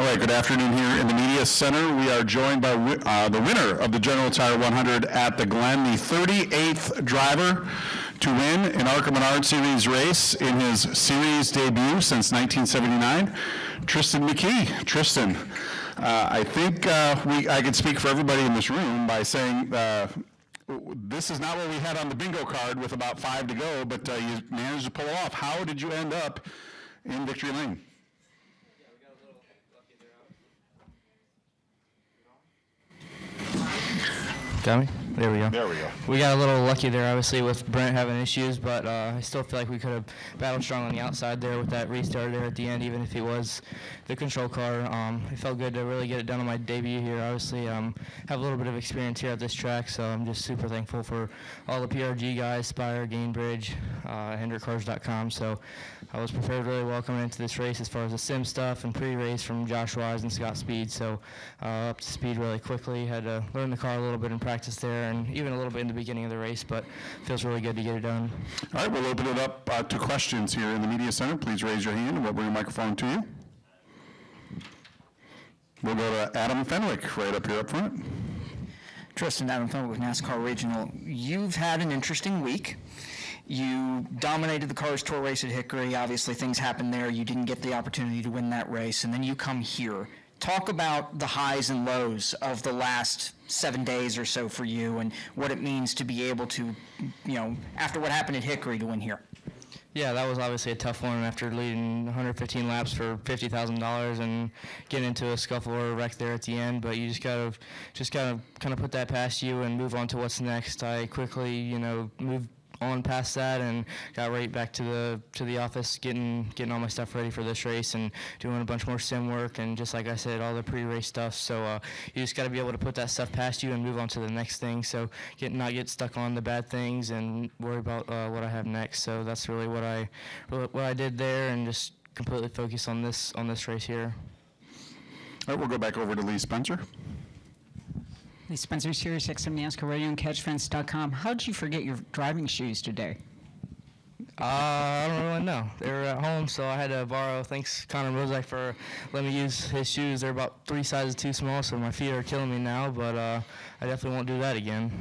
All right, good afternoon here in the Media Center. We are joined by the winner of the General Tire 100 at the Glen, the 38th driver to win an ARCA Menards Series race in his series debut since 1979, Tristan McKee. Tristan, I think I could speak for everybody in this room by saying this is not what we had on the bingo card with about 5 to go, but you managed to pull it off. How did you end up in victory lane? Got me? There we go. There we go. We got a little lucky there, obviously, with Brent having issues, but I still feel like we could have battled strong on the outside there with that restart there at the end, even if it was the control car. It felt good to really get it done on my debut here. Obviously, have a little bit of experience here at this track, so I'm just super thankful for all the PRG guys, Spire, Gainbridge, HendrickCars.com. So I was prepared really well coming into this race as far as the sim stuff and pre-race from Josh Wise and Scott Speed. So up to speed really quickly. Had to learn the car a little bit in practice there, and even a little bit in the beginning of the race, but feels really good to get it done. All right, we'll open it up to questions here in the Media Center. Please raise your hand and we'll bring a microphone to you. We'll go to Adam Fenwick right up here up front. Tristan, Adam Fenwick with NASCAR Regional. You've had an interesting week. You dominated the Cars Tour race at Hickory. Obviously, things happened there. You didn't get the opportunity to win that race, and then you come here. Talk about the highs and lows of the last 7 days or so for you and what it means to be able to, after what happened at Hickory, to win here. Yeah, that was obviously a tough one after leading 115 laps for $50,000 and getting into a scuffle or a wreck there at the end. But you just gotta kind of put that past you and move on to what's next. I quickly, moved on past that and got right back to the office, getting all my stuff ready for this race and doing a bunch more sim work and, just like I said, all the pre-race stuff. So you just got to be able to put that stuff past you and move on to the next thing. So not get stuck on the bad things and worry about what I have next. So that's really what I did there, and just completely focus on this race here. All right, we'll go back over to Lee Spencer. Lee Spencer, Series XM NASCAR Radio and CatchFence.com. How did you forget your driving shoes today? I don't really know. They were at home, so I had to borrow. Thanks, Connor Rozak, for letting me use his shoes. They're about 3 sizes too small, so my feet are killing me now, but I definitely won't do that again.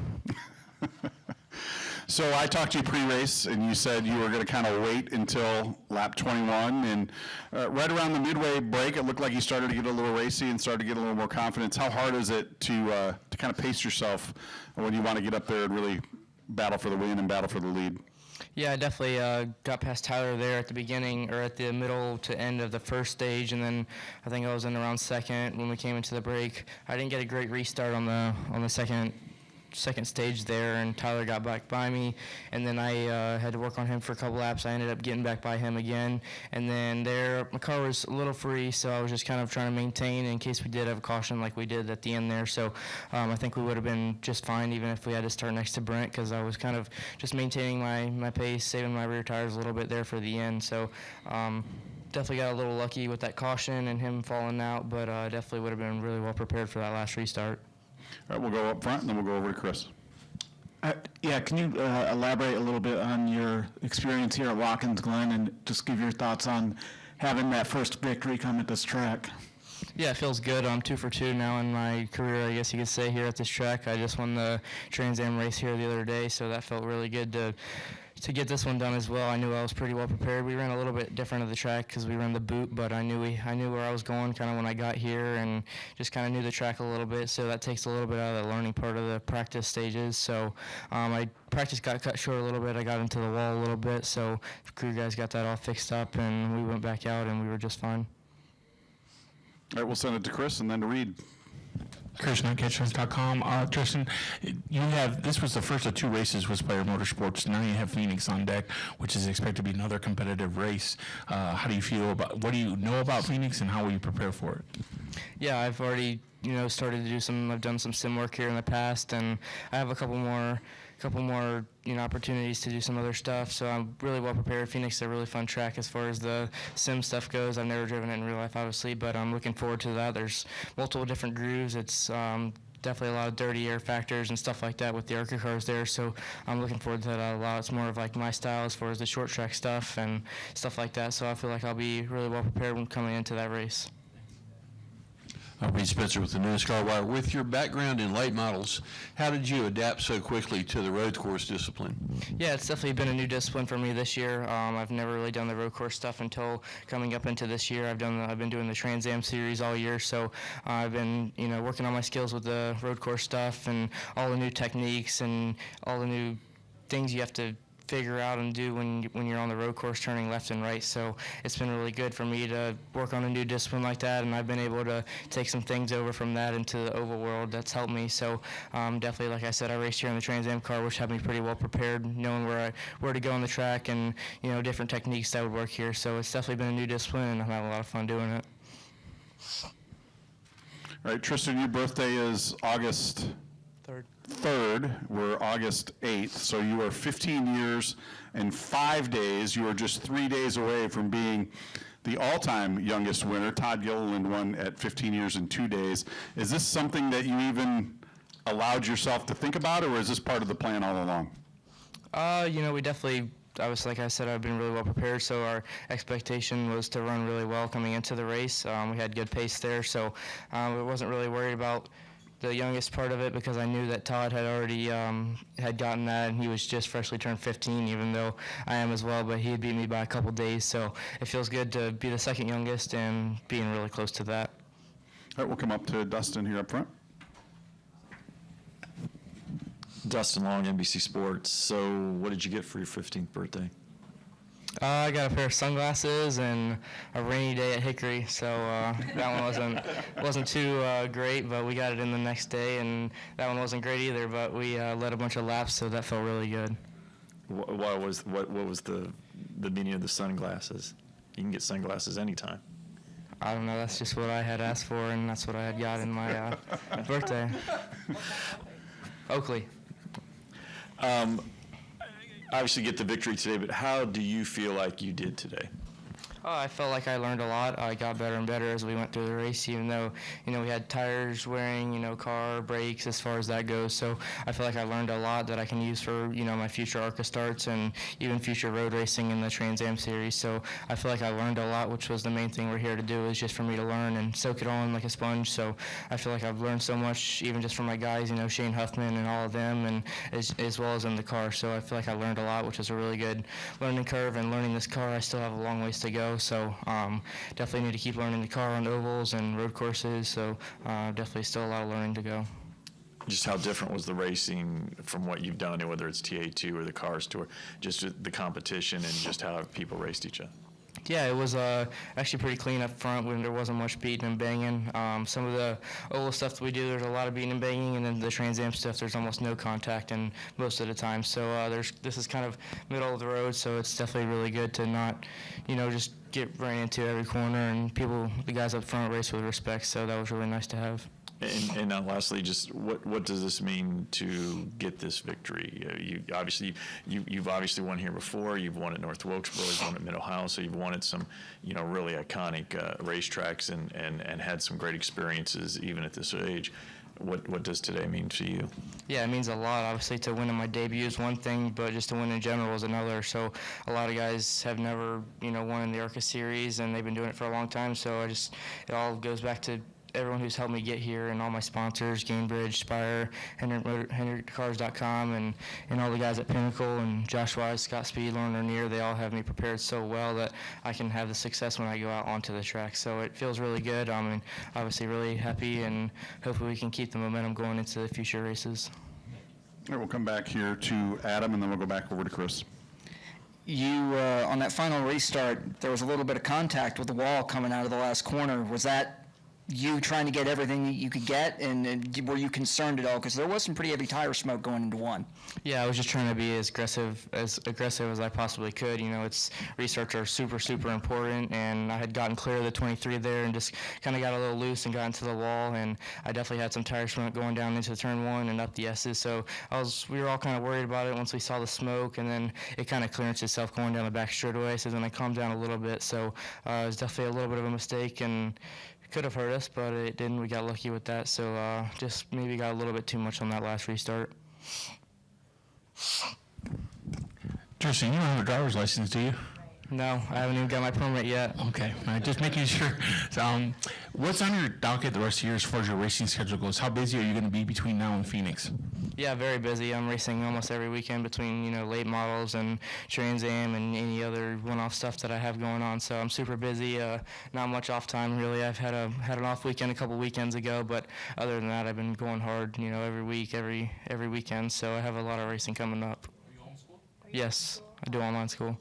So I talked to you pre-race, and you said you were going to kind of wait until lap 21, and right around the midway break, it looked like you started to get a little racy and started to get a little more confidence. How hard is it to kind of pace yourself when you want to get up there and really battle for the win and battle for the lead? Yeah, I definitely got past Tyler there at the beginning, or at the middle to end of the first stage, and then I think I was in around second when we came into the break. I didn't get a great restart on the second stage there, and Tyler got back by me, and then I had to work on him for a couple laps. I ended up getting back by him again, and then there my car was a little free, so I was just kind of trying to maintain in case we did have a caution like we did at the end there. So I think we would have been just fine even if we had to start next to Brent, because I was kind of just maintaining my pace, saving my rear tires a little bit there for the end. So definitely got a little lucky with that caution and him falling out, but definitely would have been really well prepared for that last restart. All right, we'll go up front, and then we'll go over to Chris. Yeah, can you elaborate a little bit on your experience here at Watkins Glen and just give your thoughts on having that first victory come at this track? Yeah, it feels good. I'm 2 for 2 now in my career, I guess you could say, here at this track. I just won the Trans Am race here the other day, so that felt really good to get this one done as well. I knew I was pretty well prepared. We ran a little bit different of the track because we ran the boot, but I knew where I was going kind of when I got here, and just kind of knew the track a little bit, so that takes a little bit out of the learning part of the practice stages. So my practice got cut short a little bit. I got into the wall a little bit, so the crew guys got that all fixed up, and we went back out, and we were just fine. All right, we'll send it to Chris and then to Reed. Christian at CatchFence.com. Tristan, this was the first of 2 races with Spire Motorsports. Now you have Phoenix on deck, which is expected to be another competitive race. How do you feel about, what do you know about Phoenix, and how will you prepare for it? Yeah, I've already started to do I've done some sim work here in the past, and I have a couple more opportunities to do some other stuff, so I'm really well prepared. Phoenix is a really fun track as far as the sim stuff goes. I've never driven it in real life, obviously, but I'm looking forward to that. There's multiple different grooves. It's definitely a lot of dirty air factors and stuff like that with the ARCA cars there, so I'm looking forward to that a lot. It's more of like my style as far as the short track stuff and stuff like that, so I feel like I'll be really well prepared when coming into that race. Reed Spencer with the NASCAR Wire. With your background in late models, how did you adapt so quickly to the road course discipline? Yeah, it's definitely been a new discipline for me this year. I've never really done the road course stuff until coming up into this year. I've been doing the Trans Am series all year, so I've been working on my skills with the road course stuff and all the new techniques and all the new things you have to figure out and do when you're on the road course turning left and right. So it's been really good for me to work on a new discipline like that, and I've been able to take some things over from that into the oval world. That's helped me. So definitely, like I said, I raced here in the Trans Am car, which had me pretty well prepared, knowing where to go on the track and different techniques that would work here. So it's definitely been a new discipline, and I'm having a lot of fun doing it. All right, Tristan, your birthday is August 3rd. We're August 8th, so you are 15 years and 5 days. You are just 3 days away from being the all-time youngest winner. Todd Gilliland won at 15 years and 2 days. Is this something that you even allowed yourself to think about, or is this part of the plan all along? We definitely, obviously, like I said, I've been really well prepared, so our expectation was to run really well coming into the race. We had good pace there, so I wasn't really worried about the youngest part of it because I knew that Todd had already had gotten that, and he was just freshly turned 15, even though I am as well, but he had beat me by a couple days, so it feels good to be the second youngest and being really close to that. All right, we'll come up to Dustin here up front. Dustin Long, NBC Sports. So what did you get for your 15th birthday? I got a pair of sunglasses and a rainy day at Hickory, so that one wasn't too great, but we got it in the next day, and that one wasn't great either, but we led a bunch of laps, so that felt really good. What was the meaning of the sunglasses? You can get sunglasses anytime. I don't know, that's just what I had asked for, and that's what I had got in my birthday. Oakley. Obviously get the victory today, but how do you feel like you did today? I felt like I learned a lot. I got better and better as we went through the race, even though, we had tires wearing, car, brakes, as far as that goes. So I feel like I learned a lot that I can use for, my future ARCA starts and even future road racing in the Trans Am series. So I feel like I learned a lot, which was the main thing we're here to do, is just for me to learn and soak it on like a sponge. So I feel like I've learned so much, even just from my guys, Shane Huffman and all of them, and as well as in the car. So I feel like I learned a lot, which was a really good learning curve. And learning this car, I still have a long ways to go. So definitely need to keep learning the car on ovals and road courses. So definitely still a lot of learning to go. Just how different was the racing from what you've done, whether it's TA2 or the Cars Tour, just the competition and just how people raced each other? Yeah, it was actually pretty clean up front when there wasn't much beating and banging. Some of the oval stuff that we do, there's a lot of beating and banging, and then the Trans Am stuff, there's almost no contact and most of the time. So this is kind of middle of the road, so it's definitely really good to not, just get ran into every corner, and the guys up front race with respect, so that was really nice to have. And now lastly, just what does this mean to get this victory? You've obviously won here before. You've won at North Wilkesboro. You've won at Mid-Ohio. So you've won at some, really iconic racetracks and had some great experiences even at this age. What does today mean to you? Yeah, it means a lot. Obviously, to win in my debut is one thing, but just to win in general is another. So a lot of guys have never, won in the ARCA series, and they've been doing it for a long time. So it all goes back to everyone who's helped me get here, and all my sponsors, Gainbridge, Spire, HendrickCars.com, and all the guys at Pinnacle, and Josh Wise, Scott Speed, Lauren Lanier. They all have me prepared so well that I can have the success when I go out onto the track. So it feels really good. I'm obviously really happy, and hopefully we can keep the momentum going into the future races. All right, we'll come back here to Adam, and then we'll go back over to Chris. You, on that final restart, there was a little bit of contact with the wall coming out of the last corner. Was that you trying to get everything that you could get, and were you concerned at all? Because there was some pretty heavy tire smoke going into one. Yeah, I was just trying to be as aggressive as I possibly could. Restarts are super, super important, and I had gotten clear of the 23 there and just kind of got a little loose and got into the wall, and I definitely had some tire smoke going down into turn one and up the S's. So we were all kind of worried about it once we saw the smoke, and then it kind of clearanced itself going down the back straightaway. So then I calmed down a little bit. So it was definitely a little bit of a mistake, and could have hurt us, but it didn't. We got lucky with that, so just maybe got a little bit too much on that last restart. Tristan, you don't have a driver's license, do you? No, I haven't even got my permit yet. Okay, just making sure. What's on your docket the rest of the year as far as your racing schedule goes? How busy are you going to be between now and Phoenix? Yeah, very busy. I'm racing almost every weekend between, late models and Trans Am and any other one-off stuff that I have going on. So I'm super busy. Not much off time really. I've had an off weekend a couple weekends ago, but other than that, I've been going hard, every week, every weekend. So I have a lot of racing coming up. Are you homeschooled? Yes, I do online school.